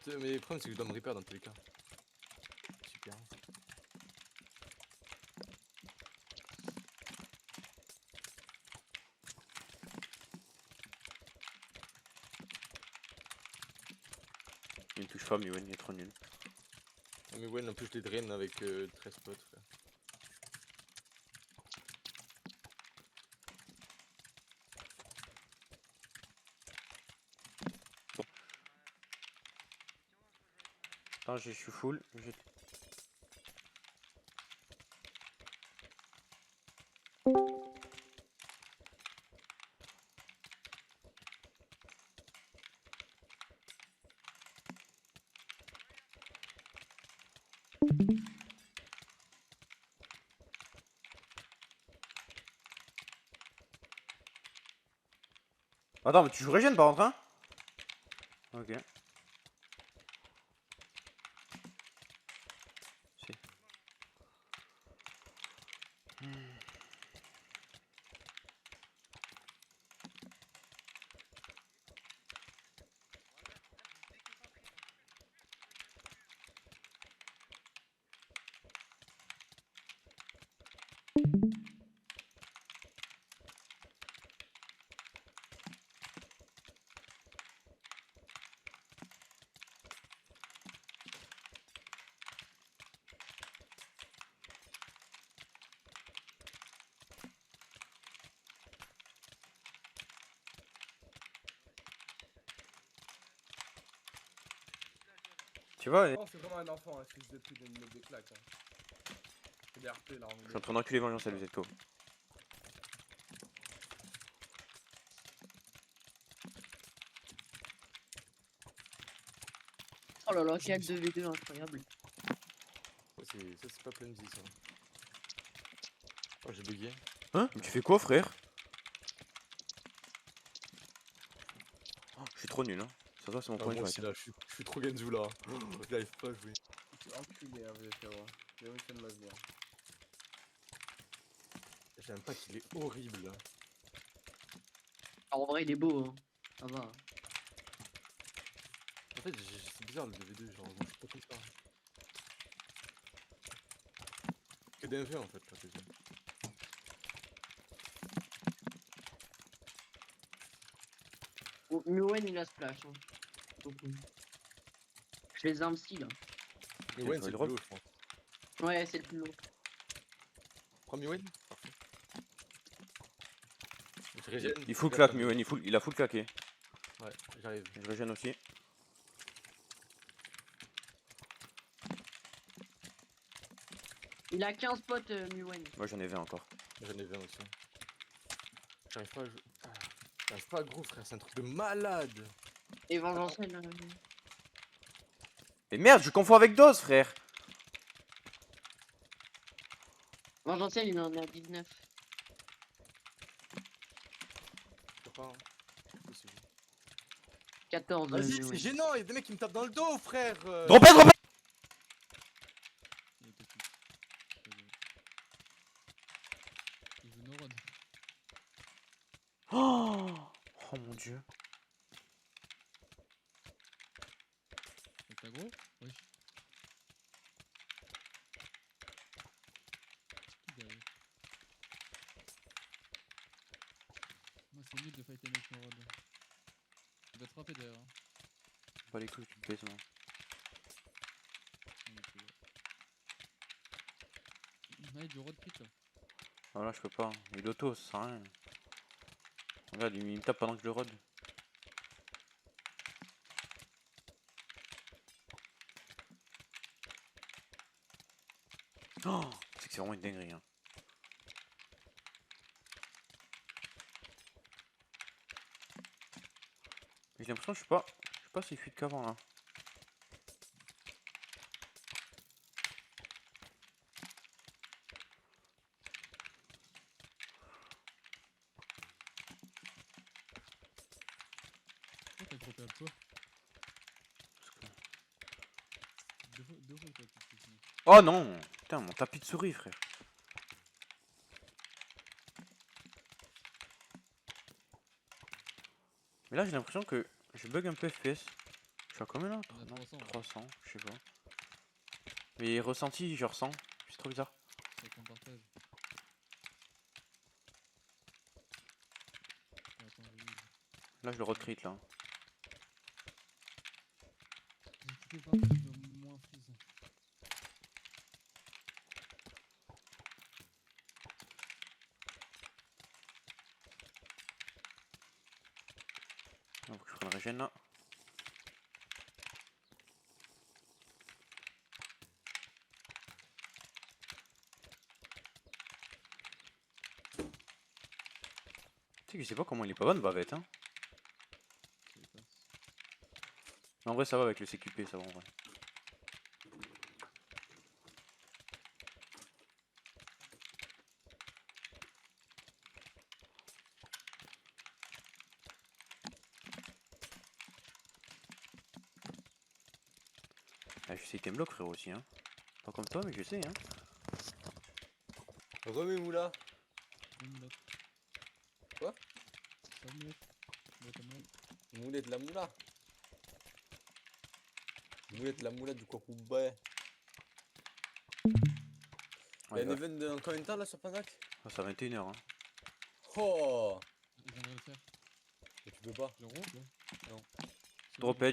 Mais le problème c'est que je dois me repair dans tous les cas. Super. Il me touche pas, Miwen, il est trop nul. Mais ouais, en plus je les draine avec 13 potes, frère. Attends, je suis full. Attends, mais tu joues régène par contre, hein? Ok. Si. Tu vois, Non, c'est vraiment un enfant, fils de pute, de me mettre des claques. Hein. C'est des RP là. je suis en train d'enculer Vengeance à Luzetto. Oh là là, quel 2v2 incroyable. Ouais, ça c'est pas plein de vie ça. Oh j'ai bugué. Hein? Mais tu fais quoi, frère? Oh, je suis trop nul, hein. Ça va, c'est mon Ah, premier moi fight. aussi là, je suis trop Genzu là. J'arrive pas à jouer. Tu es enculé, hein, VFO. J'ai envie de ma vie. Hein. J'aime pas qu'il est horrible. Alors, en vrai, il est beau, hein. Ça va. En fait, c'est bizarre le 2v2, genre, moi je suis pas comme ça. Que des 1v en fait, là, déjà. Oh, Miwen, il a splash. Hein. Beaucoup. Je les arme si là. Mais Wen, je c'est le drop. plus haut, je pense. Ouais, c'est le plus long. Prends Miwen. Parfait. Je régène. Il full claque, Miwen, il a full claqué. Ouais, j'arrive. Je régène aussi. Il a 15 potes, Miwen. Moi j'en ai 20 encore. J'en ai 20 aussi. J'arrive pas à jouer. Ah, j'arrive pas à gros, frère, c'est un truc de malade. Et Vengeancel. Mais merde, je confonds avec Dose, frère! Vengeancel, il en a 19. Je peux pas, hein. C'est possible. 14. Vas-y, c'est Miwen. gênant, y'a des mecs qui me tapent dans le dos, frère. Dropez! Il veut no run. Oh mon dieu. T'as gros? Oui. Qui derrière? Moi c'est nul de fighter avec no run. Il va te frapper derrière. Hein. Pas les couilles, tu te baisses, moi. Il a du road kit là. Ah là, je peux pas. Il auto, ça sert à rien. Regarde, il me tape pendant que je le rod. Oh, c'est que c'est vraiment une dinguerie. Hein. J'ai l'impression que je suis pas si fluide qu'avant là. Pourquoi t'as droppé un toi? Deux fois t'as tout fait. Oh non! Putain, mon tapis de souris, frère. Mais là, j'ai l'impression que je bug un peu FPS. Je suis à combien là? On a 300. 300, je sais pas. Mais ressenti, je ressens. C'est trop bizarre. C'est qu'on partage. Attends, je lis. Là, je le recrit là. J'ai quitté le partage de moins freeze. Faut que je prenne régène là. Tu sais que je sais pas comment il est pas bonne bavette hein. Ça y passe. Mais en vrai ça va avec le CQP ça va en vrai. Ah, je sais tes blocs frérot aussi hein. Pas comme toi mais je sais hein. Remets Moula. Une moulette. Quoi? Ça moulette. Moulette à moulette. Moulette la Moula. Moulette la Moula du Kokouba. Il y a Ouais, un event dans combien de temps là sur Panac? Ah, ça 21h hein. Oh! J'aimerais le faire. Mais tu peux pas. Le rond ou pas? Drop edge.